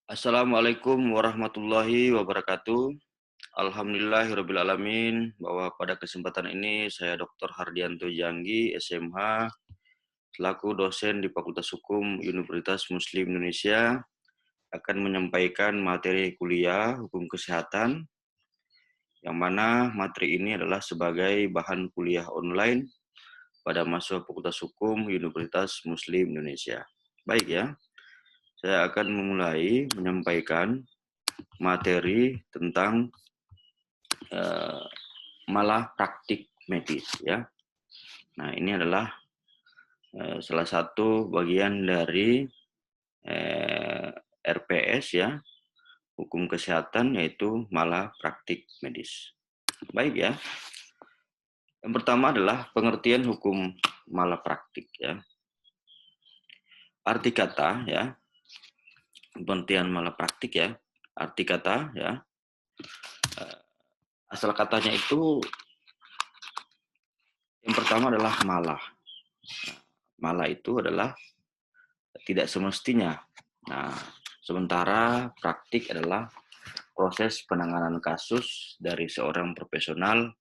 Assalamualaikum warahmatullahi wabarakatuh. Alhamdulillahirrabbilalamin, bahwa pada kesempatan ini saya Dr. Hardianto Janggi, SMH, selaku dosen di Fakultas Hukum Universitas Muslim Indonesia, akan menyampaikan materi kuliah Hukum Kesehatan, yang mana materi ini adalah sebagai bahan kuliah online pada mahasiswa Fakultas Hukum Universitas Muslim Indonesia. Baik ya, saya akan memulai menyampaikan materi tentang malah praktik medis ya. Nah, ini adalah salah satu bagian dari RPS ya, hukum kesehatan, yaitu malah praktik medis. Baik ya. Yang pertama adalah pengertian hukum malapraktik ya. Arti kata ya, pengertian malapraktik ya. Arti kata ya. Asal katanya itu yang pertama adalah malah. Malah itu adalah tidak semestinya. Nah, sementara praktik adalah proses penanganan kasus dari seorang profesional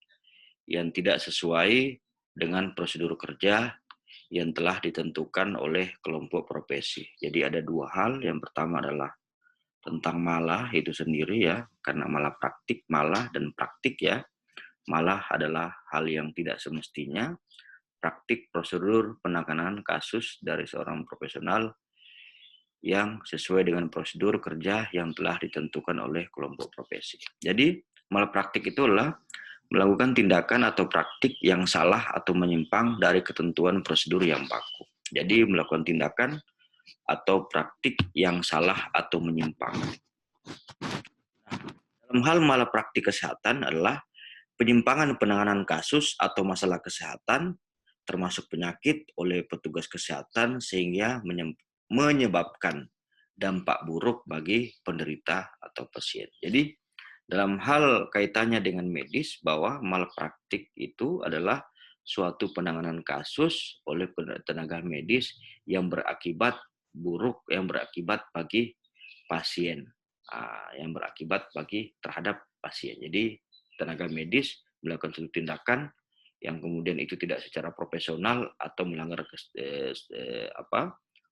yang tidak sesuai dengan prosedur kerja yang telah ditentukan oleh kelompok profesi. Jadi ada dua hal. Yang pertama adalah tentang malah itu sendiri ya, karena malah praktik, malah dan praktik ya. Malah adalah hal yang tidak semestinya. Praktik prosedur penanganan kasus dari seorang profesional yang sesuai dengan prosedur kerja yang telah ditentukan oleh kelompok profesi. Jadi, malapraktik itu adalah melakukan tindakan atau praktik yang salah atau menyimpang dari ketentuan prosedur yang baku. Jadi, melakukan tindakan atau praktik yang salah atau menyimpang. Dalam hal malapraktik kesehatan adalah penyimpangan penanganan kasus atau masalah kesehatan termasuk penyakit oleh petugas kesehatan sehingga menyebabkan dampak buruk bagi penderita atau pasien. Jadi dalam hal kaitannya dengan medis, bahwa malpraktik itu adalah suatu penanganan kasus oleh tenaga medis yang berakibat buruk, yang berakibat bagi pasien, yang berakibat bagi terhadap pasien. Jadi tenaga medis melakukan suatu tindakan yang kemudian itu tidak secara profesional atau melanggar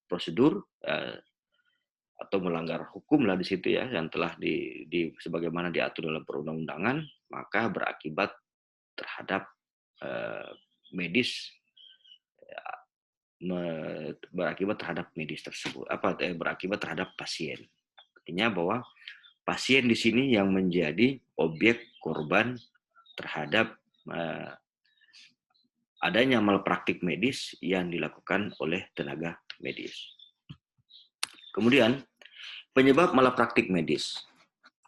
prosedur atau melanggar hukum lah di situ ya, yang telah sebagaimana diatur dalam perundang-undangan, maka berakibat terhadap medis, berakibat terhadap medis tersebut, berakibat terhadap pasien. Artinya bahwa pasien di sini yang menjadi objek korban terhadap adanya malpraktik medis yang dilakukan oleh tenaga medis. Kemudian, penyebab malapraktik medis.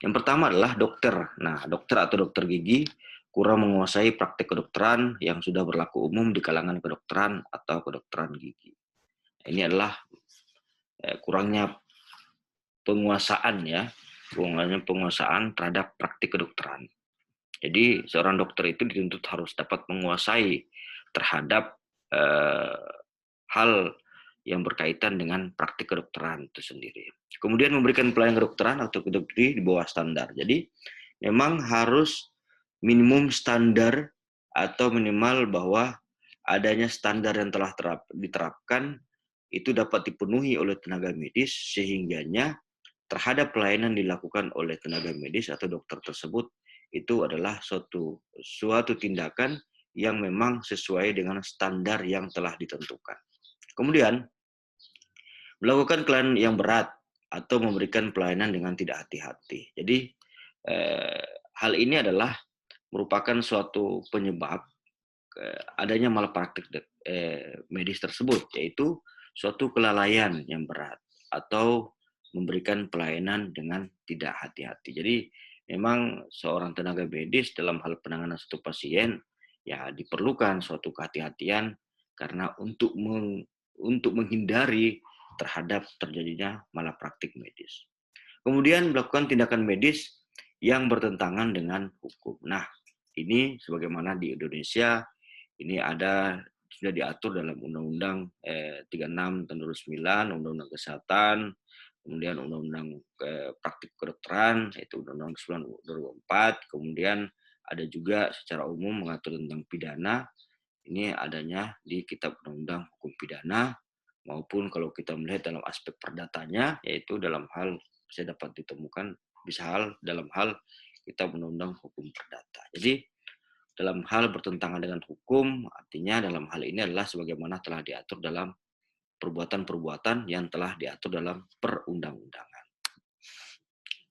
Yang pertama adalah dokter. Nah, dokter atau dokter gigi kurang menguasai praktik kedokteran yang sudah berlaku umum di kalangan kedokteran atau kedokteran gigi. Ini adalah kurangnya penguasaan ya, penguasaan terhadap praktik kedokteran. Jadi seorang dokter itu dituntut harus dapat menguasai terhadap hal yang berkaitan dengan praktik kedokteran itu sendiri. Kemudian memberikan pelayanan kedokteran atau kedokteran di bawah standar. Jadi memang harus minimum standar atau minimal bahwa adanya standar yang telah diterapkan itu dapat dipenuhi oleh tenaga medis sehingganya terhadap pelayanan dilakukan oleh tenaga medis atau dokter tersebut itu adalah suatu tindakan yang memang sesuai dengan standar yang telah ditentukan. Kemudian, melakukan kelainan yang berat atau memberikan pelayanan dengan tidak hati-hati. Jadi, hal ini adalah merupakan suatu penyebab adanya malpraktik medis tersebut, yaitu suatu kelalaian yang berat atau memberikan pelayanan dengan tidak hati-hati. Jadi, memang seorang tenaga medis dalam hal penanganan satu pasien, ya diperlukan suatu kehati-hatian karena untuk menghindari terhadap terjadinya malapraktik medis. Kemudian melakukan tindakan medis yang bertentangan dengan hukum. Nah, ini sebagaimana di Indonesia ini sudah diatur dalam Undang-Undang 36 tahun 2009, Undang-Undang Kesehatan, kemudian Undang-Undang Praktik Kedokteran, yaitu Undang-Undang 9 2004, kemudian ada juga secara umum mengatur tentang pidana, ini adanya di Kitab Undang-Undang Hukum Pidana, maupun kalau kita melihat dalam aspek perdatanya, yaitu dalam hal bisa dapat ditemukan, dalam hal Kitab Undang-Undang Hukum Perdata. Jadi, dalam hal bertentangan dengan hukum, artinya dalam hal ini adalah sebagaimana telah diatur dalam perbuatan-perbuatan yang telah diatur dalam perundang-undangan.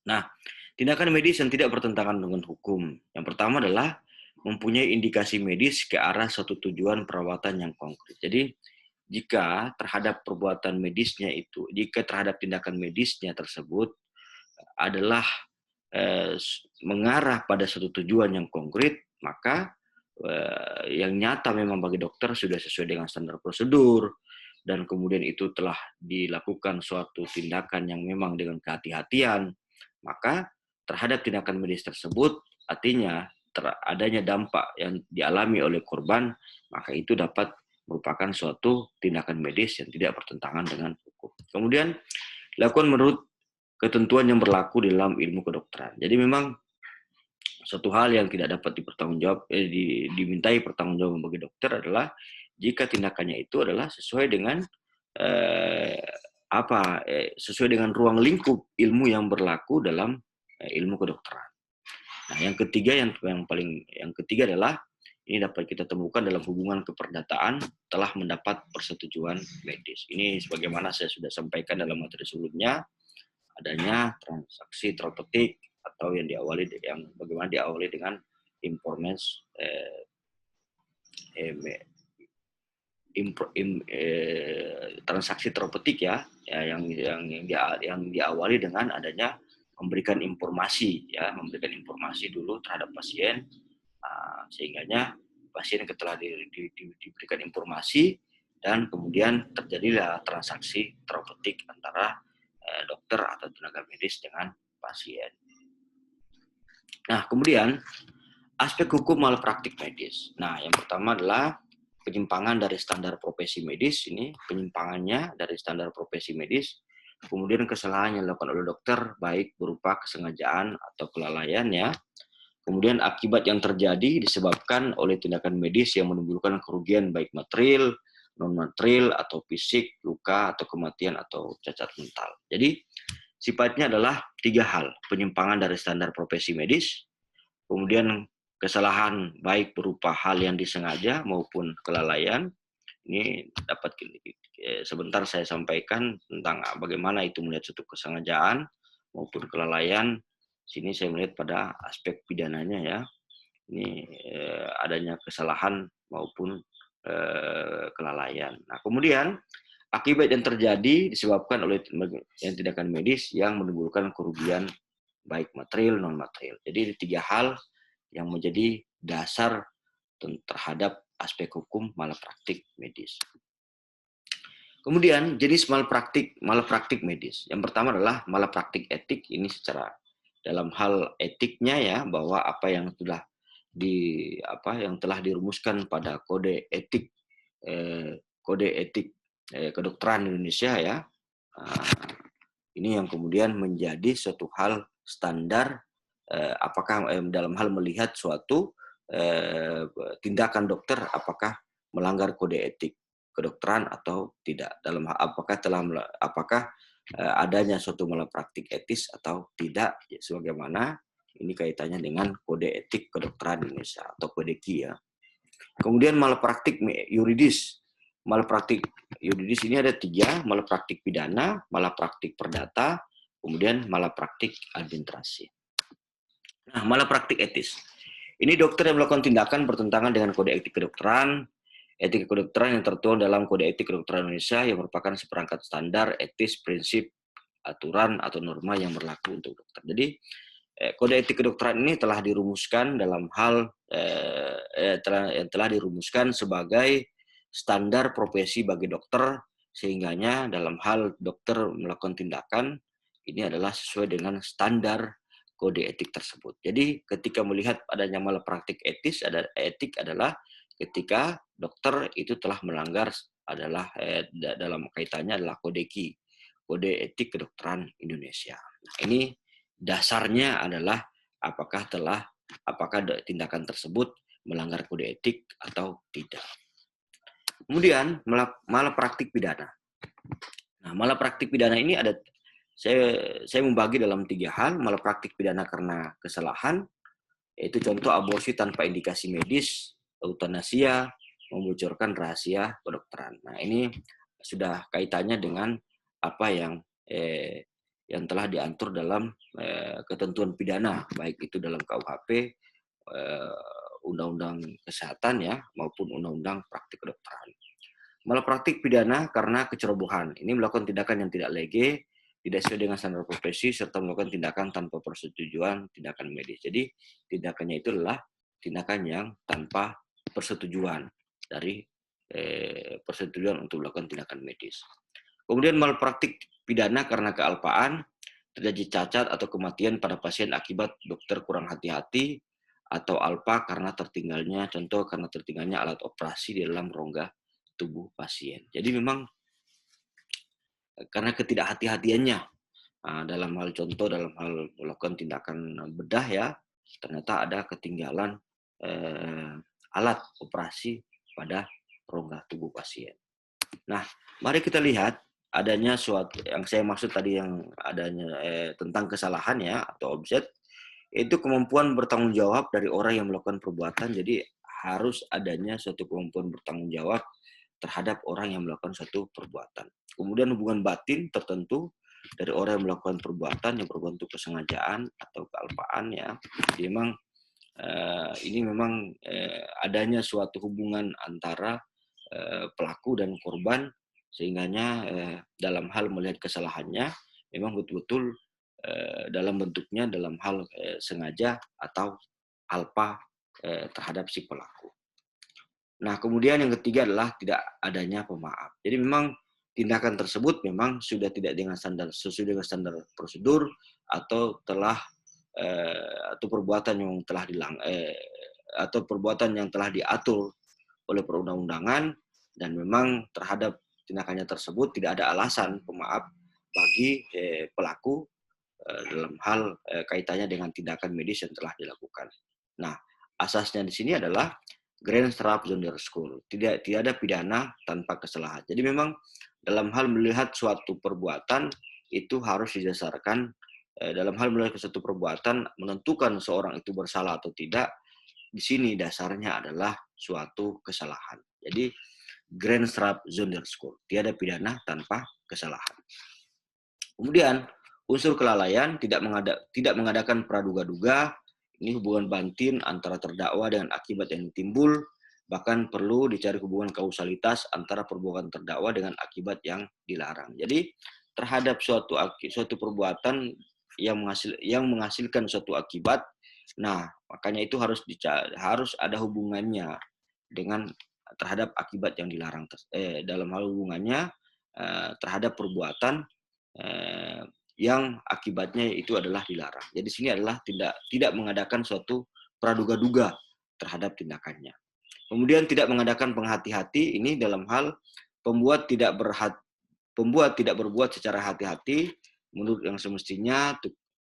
Nah, tindakan medis yang tidak bertentangan dengan hukum. Yang pertama adalah mempunyai indikasi medis ke arah suatu tujuan perawatan yang konkret. Jadi, jika terhadap perbuatan medisnya itu, jika terhadap tindakan medisnya tersebut adalah mengarah pada suatu tujuan yang konkret, maka yang nyata memang bagi dokter sudah sesuai dengan standar prosedur, dan kemudian itu telah dilakukan suatu tindakan yang memang dengan kehati-hatian, maka terhadap tindakan medis tersebut, artinya adanya dampak yang dialami oleh korban, maka itu dapat merupakan suatu tindakan medis yang tidak bertentangan dengan hukum. Kemudian, dilakukan menurut ketentuan yang berlaku di dalam ilmu kedokteran. Jadi memang suatu hal yang tidak dapat dimintai pertanggungjawaban bagi dokter adalah jika tindakannya itu adalah sesuai dengan sesuai dengan ruang lingkup ilmu yang berlaku dalam ilmu kedokteran. Nah, yang ketiga adalah ini dapat kita temukan dalam hubungan keperdataan telah mendapat persetujuan medis. Ini sebagaimana saya sudah sampaikan dalam materi sebelumnya, adanya transaksi terapeutik atau yang bagaimana diawali dengan transaksi terapeutik yang diawali dengan adanya memberikan informasi dulu terhadap pasien, sehingganya pasien setelah diberikan informasi dan kemudian terjadilah transaksi terapeutik antara dokter atau tenaga medis dengan pasien. Nah, kemudian aspek hukum malapraktik medis. Nah, yang pertama adalah penyimpangan dari standar profesi medis. Ini penyimpangannya dari standar profesi medis. Kemudian kesalahan yang dilakukan oleh dokter, baik berupa kesengajaan atau kelalaian ya. Kemudian akibat yang terjadi disebabkan oleh tindakan medis yang menimbulkan kerugian baik material, non-material, atau fisik, luka, atau kematian, atau cacat mental. Jadi, sifatnya adalah 3 hal. Penyimpangan dari standar profesi medis, kemudian kesalahan baik berupa hal yang disengaja maupun kelalaian. Ini dapat sebentar saya sampaikan tentang bagaimana itu melihat suatu kesengajaan maupun kelalaian. Sini saya melihat pada aspek pidananya ya. Ini adanya kesalahan maupun kelalaian. Nah, kemudian akibat yang terjadi disebabkan oleh tindakan medis yang menimbulkan kerugian baik material non material. Jadi 3 hal yang menjadi dasar terhadap aspek hukum malapraktik medis. Kemudian jenis malapraktik medis. Yang pertama adalah malapraktik etik. Ini secara dalam hal etiknya ya, bahwa apa yang telah dirumuskan pada kode etik kedokteran Indonesia ya. Ini yang kemudian menjadi suatu hal standar apakah dalam hal melihat suatu tindakan dokter apakah melanggar kode etik kedokteran atau tidak, dalam apakah adanya suatu malapraktik etis atau tidak, ya, sebagaimana ini kaitannya dengan kode etik kedokteran Indonesia atau kode KI ya. Kemudian malapraktik yuridis. Malapraktik yuridis ini ada 3, malapraktik pidana, malapraktik perdata, kemudian malapraktik administrasi. Nah, malapraktik etis. Ini dokter yang melakukan tindakan bertentangan dengan kode etik kedokteran, etika kedokteran yang tertuang dalam Kode Etik Kedokteran Indonesia yang merupakan seperangkat standar etis, prinsip, aturan, atau norma yang berlaku untuk dokter. Jadi, Kode Etik Kedokteran ini telah dirumuskan dalam hal telah dirumuskan sebagai standar profesi bagi dokter, sehingganya dalam hal dokter melakukan tindakan ini adalah sesuai dengan standar kode etik tersebut. Jadi, ketika melihat adanya malapraktik etik adalah ketika dokter itu telah melanggar adalah dalam kaitannya adalah kode KI. Kode Etik Kedokteran Indonesia. Nah, ini dasarnya adalah apakah tindakan tersebut melanggar kode etik atau tidak. Kemudian malapraktik pidana. Nah, malapraktik pidana ini ada saya membagi dalam 3 hal. Malapraktik pidana karena kesalahan, yaitu contoh aborsi tanpa indikasi medis, eutanasia, membocorkan rahasia kedokteran. Nah, ini sudah kaitannya dengan apa yang telah diatur dalam ketentuan pidana, baik itu dalam KUHP, Undang-Undang Kesehatan ya, maupun Undang-Undang Praktik Kedokteran. Malapraktik pidana karena kecerobohan. Ini melakukan tindakan yang tidak lege, tidak sesuai dengan standar profesi, serta melakukan tindakan tanpa persetujuan tindakan medis. Jadi tindakannya itu adalah tindakan yang tanpa persetujuan dari persetujuan untuk melakukan tindakan medis. Kemudian malapraktik pidana karena kealpaan, terjadi cacat atau kematian pada pasien akibat dokter kurang hati-hati, atau alpa karena tertinggalnya alat operasi di dalam rongga tubuh pasien. Jadi memang karena ketidakhati-hatiannya dalam hal melakukan tindakan bedah ya, ternyata ada ketinggalan alat operasi pada rongga tubuh pasien. Nah, mari kita lihat adanya suatu yang saya maksud tadi yang adanya tentang kesalahan ya atau objek, itu kemampuan bertanggung jawab dari orang yang melakukan perbuatan. Jadi harus adanya suatu kemampuan bertanggung jawab terhadap orang yang melakukan suatu perbuatan. Kemudian hubungan batin tertentu dari orang yang melakukan perbuatan yang berbentuk kesengajaan atau kealpaan ya. Jadi ini memang adanya suatu hubungan antara pelaku dan korban, sehingganya dalam hal melihat kesalahannya memang betul-betul dalam bentuknya dalam hal sengaja atau alpa terhadap si pelaku. Nah, kemudian yang ketiga adalah tidak adanya pemaaf. Jadi memang tindakan tersebut memang sudah tidak dengan sesuai dengan standar prosedur atau telah atau perbuatan yang telah diatur oleh perundang-undangan, dan memang terhadap tindakannya tersebut tidak ada alasan pemaaf bagi pelaku dalam hal kaitannya dengan tindakan medis yang telah dilakukan. Nah, asasnya di sini adalah Grand Strap Zonder School. Tidak ada pidana tanpa kesalahan. Jadi memang dalam hal melihat suatu perbuatan itu harus didasarkan dalam hal melihat suatu perbuatan menentukan seorang itu bersalah atau tidak. Di sini dasarnya adalah suatu kesalahan. Jadi Grand Strap Zonder School. Tiada pidana tanpa kesalahan. Kemudian unsur kelalaian tidak mengadakan praduga-duga. Ini hubungan batin antara terdakwa dengan akibat yang timbul, bahkan perlu dicari hubungan kausalitas antara perbuatan terdakwa dengan akibat yang dilarang. Jadi terhadap suatu perbuatan yang menghasilkan suatu akibat, nah makanya itu harus ada hubungannya dengan terhadap akibat yang dilarang. Dalam hal hubungannya terhadap perbuatan yang akibatnya itu adalah dilarang. Jadi sini adalah tidak mengadakan suatu praduga-duga terhadap tindakannya. Kemudian tidak mengadakan penghati-hati, ini dalam hal pembuat tidak berbuat secara hati-hati menurut yang semestinya.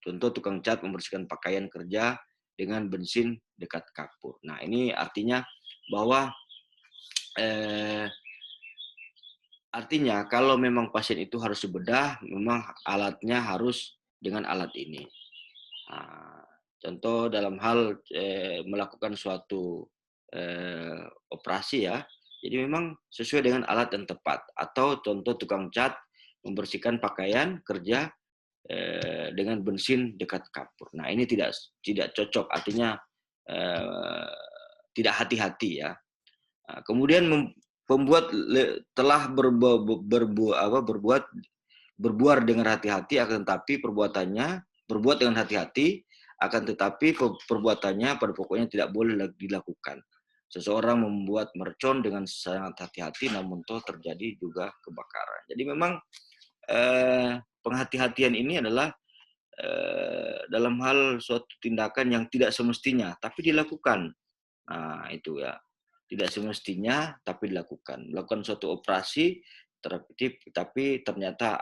Contoh tukang cat membersihkan pakaian kerja dengan bensin dekat kapur. Nah, ini artinya bahwa artinya kalau memang pasien itu harus dibedah, memang alatnya harus dengan alat ini. Nah, contoh dalam hal melakukan suatu operasi ya, jadi memang sesuai dengan alat yang tepat. Atau contoh tukang cat membersihkan pakaian kerja dengan bensin dekat kapur. Nah, ini tidak cocok, artinya tidak hati-hati ya. Nah, kemudian pembuat telah berbuat dengan hati-hati, akan tetapi berbuat dengan hati-hati, akan tetapi perbuatannya pada pokoknya tidak boleh dilakukan. Seseorang membuat mercon dengan sangat hati-hati, namun toh terjadi juga kebakaran. Jadi memang penghati-hatian ini adalah dalam hal suatu tindakan yang tidak semestinya, tapi dilakukan. Nah, itu ya. Tidak semestinya, tapi dilakukan. Melakukan suatu operasi tapi ternyata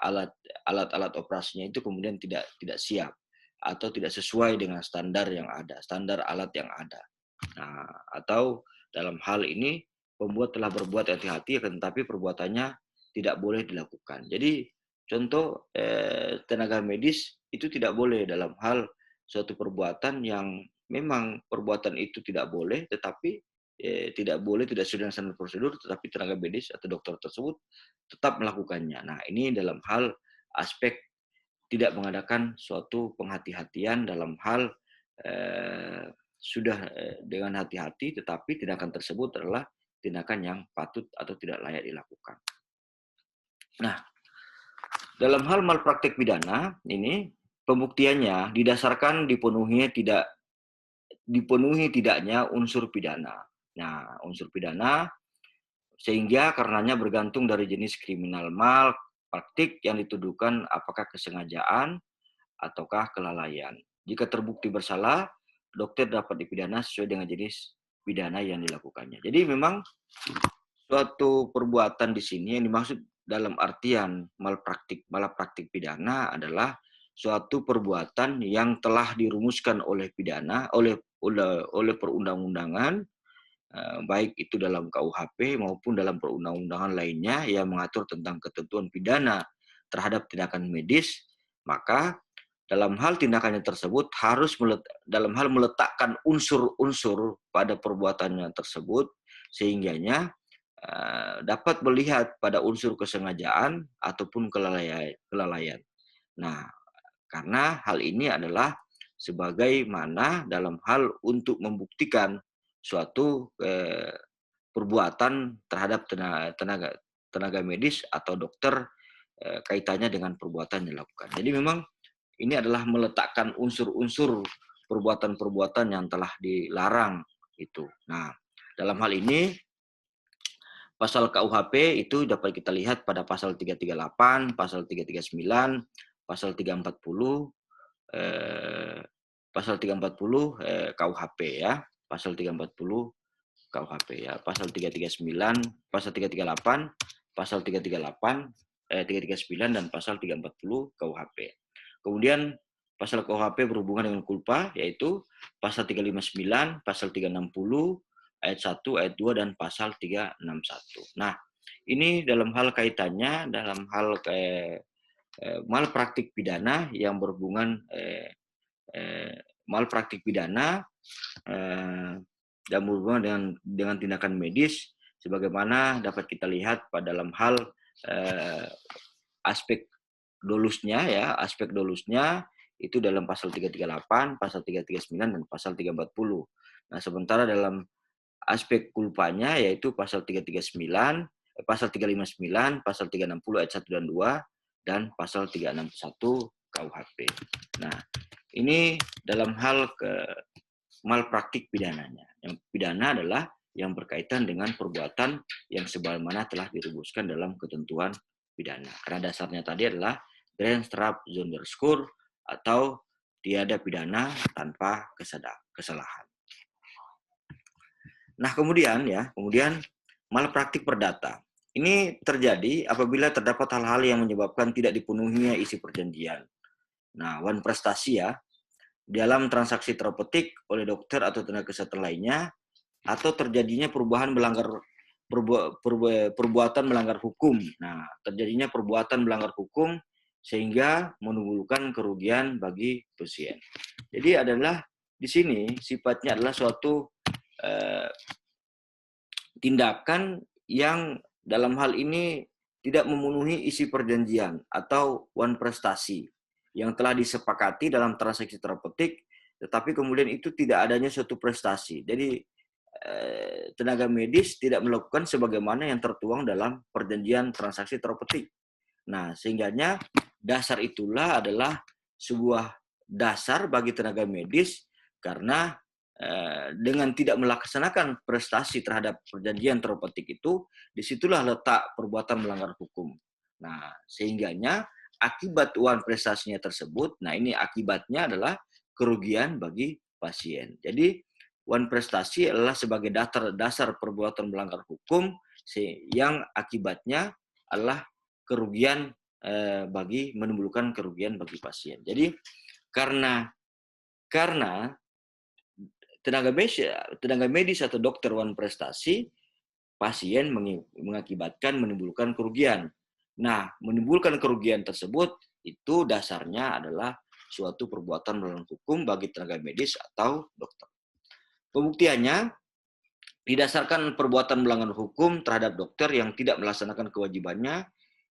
alat-alat operasinya itu kemudian tidak siap atau tidak sesuai dengan standar yang ada, standar alat yang ada. Nah, atau dalam hal ini pembuat telah berbuat hati-hati, tetapi perbuatannya tidak boleh dilakukan. Jadi contoh tenaga medis itu tidak boleh dalam hal suatu perbuatan yang memang perbuatan itu tidak boleh, tetapi tidak sesuai dengan standar prosedur, tetapi tenaga medis atau dokter tersebut tetap melakukannya. Nah, ini dalam hal aspek tidak mengadakan suatu penghati-hatian dalam hal sudah dengan hati-hati, tetapi tindakan tersebut adalah tindakan yang patut atau tidak layak dilakukan. Nah, dalam hal malpraktik pidana ini pembuktiannya didasarkan dipenuhi tidaknya unsur pidana. Nah, unsur pidana sehingga karenanya bergantung dari jenis kriminal malpraktik yang dituduhkan, apakah kesengajaan ataukah kelalaian. Jika terbukti bersalah, dokter dapat dipidana sesuai dengan jenis pidana yang dilakukannya. Jadi memang suatu perbuatan di sini yang dimaksud dalam artian malpraktik pidana adalah suatu perbuatan yang telah dirumuskan oleh perundang-undangan, baik itu dalam KUHP maupun dalam perundang-undangan lainnya yang mengatur tentang ketentuan pidana terhadap tindakan medis. Maka dalam hal tindakannya tersebut harus dalam hal meletakkan unsur-unsur pada perbuatannya tersebut, sehingganya dapat melihat pada unsur kesengajaan ataupun kelalaian. Nah, karena hal ini adalah sebagaimana dalam hal untuk membuktikan suatu perbuatan terhadap tenaga medis atau dokter kaitannya dengan perbuatan yang dilakukan. Jadi memang ini adalah meletakkan unsur-unsur perbuatan-perbuatan yang telah dilarang itu. Nah, dalam hal ini pasal KUHP itu dapat kita lihat pada pasal 338, pasal 339, pasal 340, pasal 340 KUHP ya, pasal 340 KUHP ya, pasal 339, pasal 338, pasal 338, 339 dan pasal 340 KUHP. Kemudian pasal KUHP berhubungan dengan culpa yaitu pasal 359, pasal 360, ayat 1, ayat 2 dan pasal 361. Nah, ini dalam hal kaitannya dalam hal malpraktik pidana yang berhubungan malpraktik pidana dan berhubungan dengan tindakan medis, sebagaimana dapat kita lihat pada dalam hal aspek dolusnya ya, aspek dolusnya itu dalam pasal 338, pasal 339 dan pasal 340. Nah, sementara dalam aspek culpanya yaitu pasal 339, pasal 359, pasal 360 ayat 1 dan 2 dan pasal 361 KUHP. Nah, ini dalam hal malpraktik pidananya. Yang pidana adalah yang berkaitan dengan perbuatan yang sebagaimana telah dirumuskan dalam ketentuan pidana. Karena dasarnya tadi adalah Grensstraf zonder schuld atau tiada pidana tanpa kesalahan. Nah, kemudian malpraktik perdata. Ini terjadi apabila terdapat hal-hal yang menyebabkan tidak dipenuhinya isi perjanjian. Nah, wan prestasi ya, dalam transaksi terpetik oleh dokter atau tenaga kesehatan lainnya, atau terjadinya perbuatan melanggar hukum. Nah, terjadinya perbuatan melanggar hukum sehingga menimbulkan kerugian bagi pasien. Jadi adalah di sini sifatnya adalah suatu tindakan yang dalam hal ini tidak memenuhi isi perjanjian atau wan prestasi yang telah disepakati dalam transaksi terpetik, tetapi kemudian itu tidak adanya suatu prestasi. Jadi tenaga medis tidak melakukan sebagaimana yang tertuang dalam perjanjian transaksi terpetik. Nah, sehingganya dasar itulah adalah sebuah dasar bagi tenaga medis karena dengan tidak melaksanakan prestasi terhadap perjanjian terpetik itu, disitulah letak perbuatan melanggar hukum. Nah, sehingganya akibat wan prestasinya tersebut, nah ini akibatnya adalah kerugian bagi pasien. Jadi wan prestasi adalah sebagai dasar perbuatan melanggar hukum yang akibatnya adalah kerugian menimbulkan kerugian bagi pasien. Jadi karena tenaga medis atau dokter wan prestasi, pasien mengakibatkan menimbulkan kerugian. Nah, menimbulkan kerugian tersebut itu dasarnya adalah suatu perbuatan melawan hukum bagi tenaga medis atau dokter. Pembuktiannya didasarkan perbuatan melanggar hukum terhadap dokter yang tidak melaksanakan kewajibannya,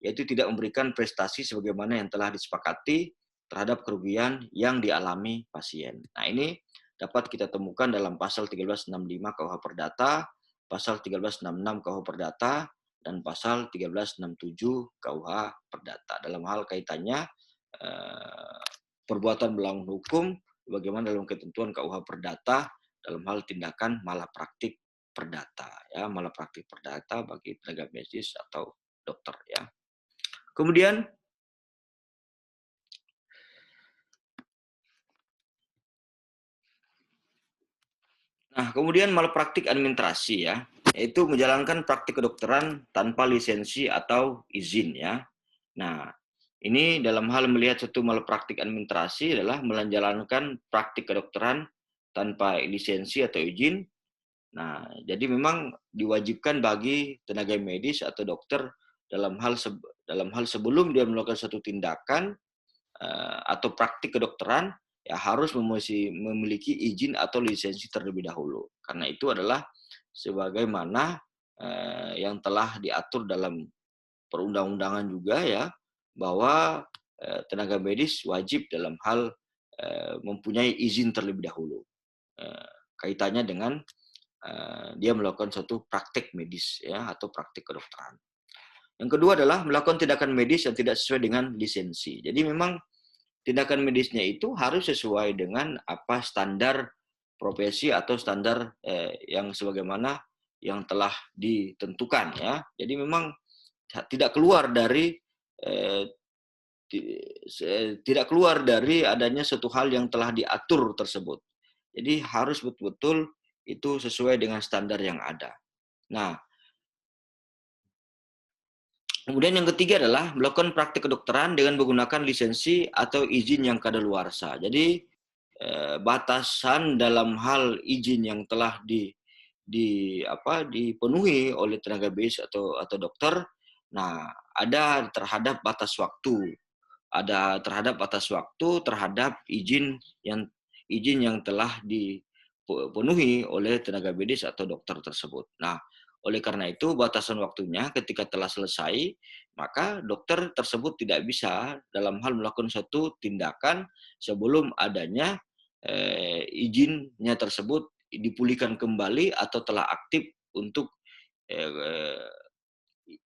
yaitu tidak memberikan prestasi sebagaimana yang telah disepakati terhadap kerugian yang dialami pasien. Nah, ini dapat kita temukan dalam pasal 1365 KUH Perdata, pasal 1366 KUH Perdata, dan pasal 1367 KUH Perdata. Dalam hal kaitannya perbuatan melanggar hukum, bagaimana dalam ketentuan KUH Perdata dalam hal tindakan malapraktik perdata, ya, malapraktik perdata bagi tenaga medis atau dokter, ya. Kemudian malapraktik administrasi, ya, yaitu menjalankan praktik kedokteran tanpa lisensi atau izin, ya. Nah, ini dalam hal melihat satu malapraktik administrasi adalah menjalankan praktik kedokteran tanpa lisensi atau izin. Nah, jadi memang diwajibkan bagi tenaga medis atau dokter dalam hal sebelum dia melakukan suatu tindakan atau praktik kedokteran, ya harus memiliki izin atau lisensi terlebih dahulu. Karena itu adalah sebagaimana yang telah diatur dalam perundang-undangan juga, ya, bahwa tenaga medis wajib dalam hal mempunyai izin terlebih dahulu. Kaitannya dengan dia melakukan suatu praktek medis, ya, atau praktek kedokteran. Yang kedua adalah melakukan tindakan medis yang tidak sesuai dengan lisensi. Jadi memang tindakan medisnya itu harus sesuai dengan apa standar profesi atau standar yang sebagaimana yang telah ditentukan, ya. Jadi memang tidak keluar dari adanya suatu hal yang telah diatur tersebut. Jadi harus betul-betul itu sesuai dengan standar yang ada. Nah, kemudian yang ketiga adalah melakukan praktik kedokteran dengan menggunakan lisensi atau izin yang kadaluarsa. Jadi batasan dalam hal izin yang telah dipenuhi oleh tenaga medis atau dokter. Nah, ada terhadap batas waktu, terhadap izin yang telah dipenuhi oleh tenaga medis atau dokter tersebut. Nah, oleh karena itu batasan waktunya ketika telah selesai, maka dokter tersebut tidak bisa dalam hal melakukan suatu tindakan sebelum adanya izinnya tersebut dipulihkan kembali atau telah aktif untuk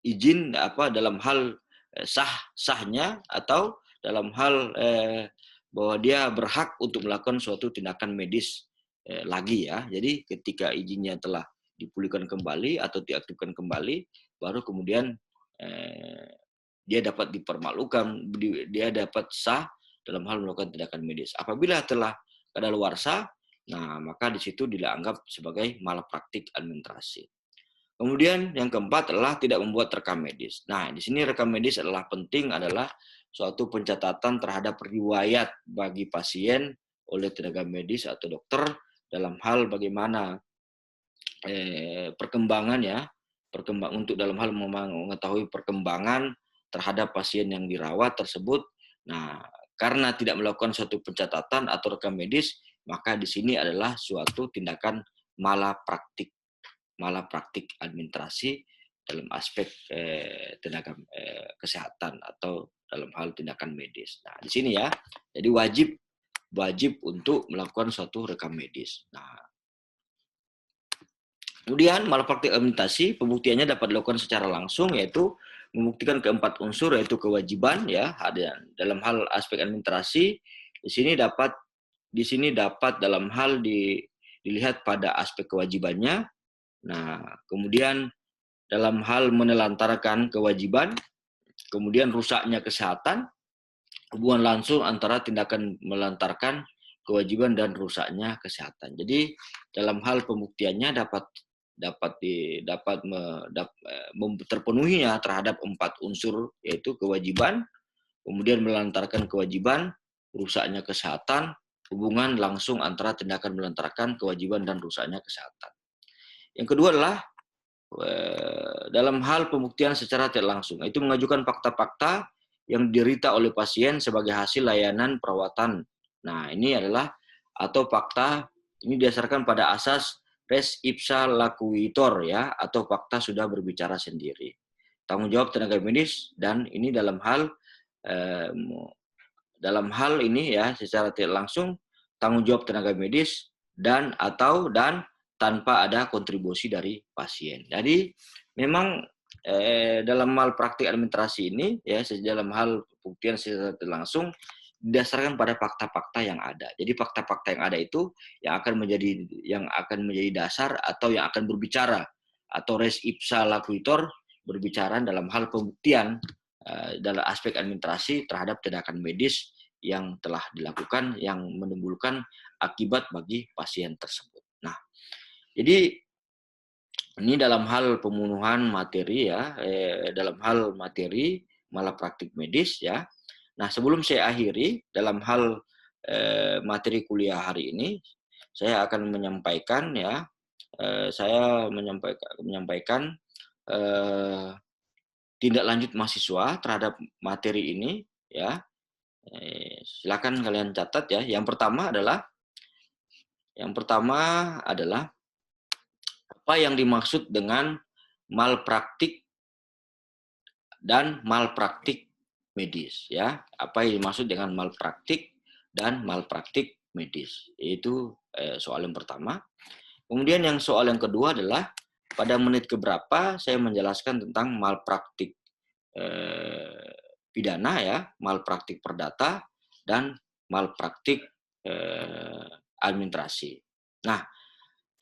izin dalam hal sahnya atau dalam hal bahwa dia berhak untuk melakukan suatu tindakan medis lagi, ya. Jadi ketika izinnya telah dipulihkan kembali atau diaktifkan kembali, baru kemudian dia dapat dipermalukan, dia dapat sah dalam hal melakukan tindakan medis. Apabila telah kadaluarsa, nah maka di situ dianggap sebagai malapraktik administrasi. Kemudian yang keempat adalah tidak membuat rekam medis. Nah, di sini rekam medis adalah penting, adalah suatu pencatatan terhadap riwayat bagi pasien oleh tenaga medis atau dokter dalam hal bagaimana untuk dalam hal mengetahui perkembangan terhadap pasien yang dirawat tersebut. Nah, karena tidak melakukan suatu pencatatan atau rekam medis, maka di sini adalah suatu tindakan malapraktik administrasi dalam aspek tenaga kesehatan atau dalam hal tindakan medis. Nah, di sini, ya, jadi wajib untuk melakukan suatu rekam medis. Nah, kemudian malapraktik administrasi pembuktiannya dapat dilakukan secara langsung, yaitu membuktikan keempat unsur, yaitu kewajiban, ya, ada dalam hal aspek administrasi. Di sini dapat dalam hal dilihat pada aspek kewajibannya. Nah, kemudian dalam hal menelantarkan kewajiban, kemudian rusaknya kesehatan, hubungan langsung antara tindakan melantarkan kewajiban dan rusaknya kesehatan. Jadi dalam hal pembuktiannya dapat terpenuhinya terhadap 4 unsur, yaitu kewajiban, kemudian melantarkan kewajiban, rusaknya kesehatan, hubungan langsung antara tindakan melantarkan kewajiban dan rusaknya kesehatan. Yang kedua adalah dalam hal pembuktian secara tidak langsung, itu mengajukan fakta-fakta yang diderita oleh pasien sebagai hasil layanan perawatan. Nah, ini adalah atau fakta ini didasarkan pada asas res ipsa laqueatur ya, atau fakta sudah berbicara sendiri. Tanggung jawab tenaga medis, dan ini dalam hal ini ya secara tidak langsung tanggung jawab tenaga medis dan tanpa ada kontribusi dari pasien. Jadi memang dalam hal praktik administrasi ini ya, dalam hal pembuktian secara tidak langsung didasarkan pada fakta-fakta yang ada. Jadi fakta-fakta yang ada itu yang akan menjadi dasar atau yang akan berbicara, atau res ipsa laqueatur, berbicara dalam hal pembuktian dalam aspek administrasi terhadap tindakan medis yang telah dilakukan yang menimbulkan akibat bagi pasien tersebut. Nah, jadi ini dalam hal pemenuhan materi ya, dalam hal materi malapraktik medis ya. Nah, sebelum saya akhiri dalam hal materi kuliah hari ini, saya akan menyampaikan ya, menyampaikan tindak lanjut mahasiswa terhadap materi ini ya. Silakan kalian catat ya. Yang pertama adalah apa yang dimaksud dengan malpraktik dan malpraktik medis ya. Apa yang dimaksud dengan malpraktik dan malpraktik medis, itu soal yang pertama. Kemudian yang soal yang kedua adalah pada menit keberapa saya menjelaskan tentang malpraktik pidana ya, malpraktik perdata dan malpraktik administrasi. Nah,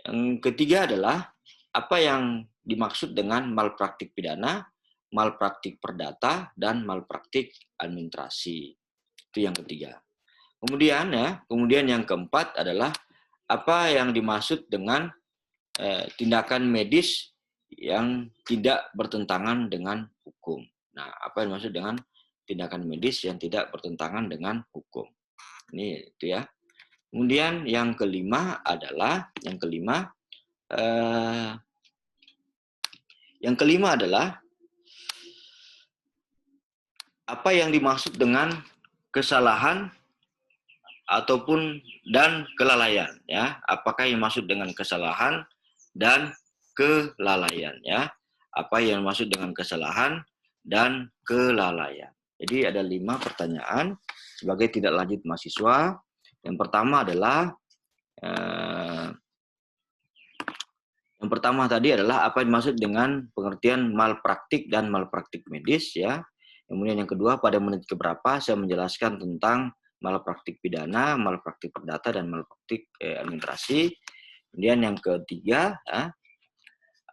yang ketiga adalah apa yang dimaksud dengan malpraktik pidana, malpraktik perdata, dan malpraktik administrasi. Itu yang ketiga. Kemudian yang keempat adalah apa yang dimaksud dengan tindakan medis yang tidak bertentangan dengan hukum. Nah, apa yang dimaksud dengan tindakan medis yang tidak bertentangan dengan hukum? Ini itu ya. Kemudian yang kelima adalah apa yang dimaksud dengan kesalahan ataupun dan kelalaian ya. Apakah yang dimaksud dengan kesalahan dan kelalaian ya? Apa yang dimaksud dengan kesalahan dan kelalaian? Jadi ada 5 pertanyaan sebagai tindak lanjut mahasiswa. Yang pertama adalah tadi adalah apa yang dimaksud dengan pengertian malpraktik dan malpraktik medis ya. Kemudian yang kedua, pada menit keberapa saya menjelaskan tentang malpraktik pidana, malpraktik perdata, dan malpraktik administrasi. Kemudian yang ketiga,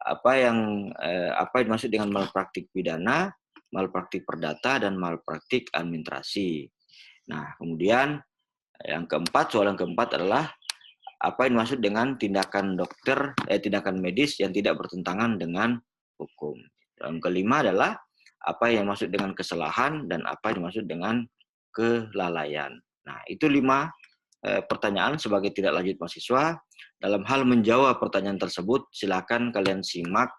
apa yang dimaksud dengan malpraktik pidana, malpraktik perdata, dan malpraktik administrasi. Nah, kemudian soal yang keempat adalah apa yang dimaksud dengan tindakan medis yang tidak bertentangan dengan hukum. Yang kelima adalah apa yang dimaksud dengan kesalahan dan apa yang dimaksud dengan kelalaian. Nah, itu 5 pertanyaan sebagai tindak lanjut mahasiswa. Dalam hal menjawab pertanyaan tersebut, silakan kalian simak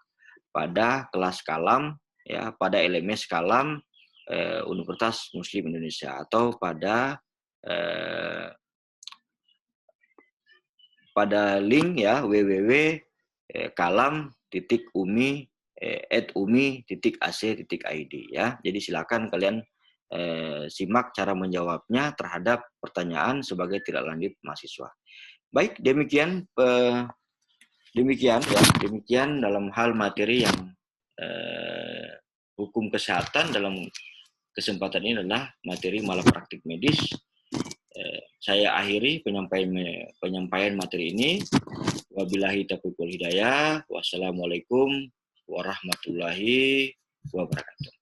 pada kelas kalam ya, pada LMS kalam Universitas Muslim Indonesia, atau pada link ya www.kalam.umi.ac.id ya. Jadi silakan kalian simak cara menjawabnya terhadap pertanyaan sebagai tindak lanjut mahasiswa. Baik, demikian dalam hal materi yang hukum kesehatan dalam kesempatan ini adalah materi malapraktik medis. Saya akhiri penyampaian materi ini. Wabillahi taufiq wal hidayah. Wassalamualaikum warahmatullahi wabarakatuh.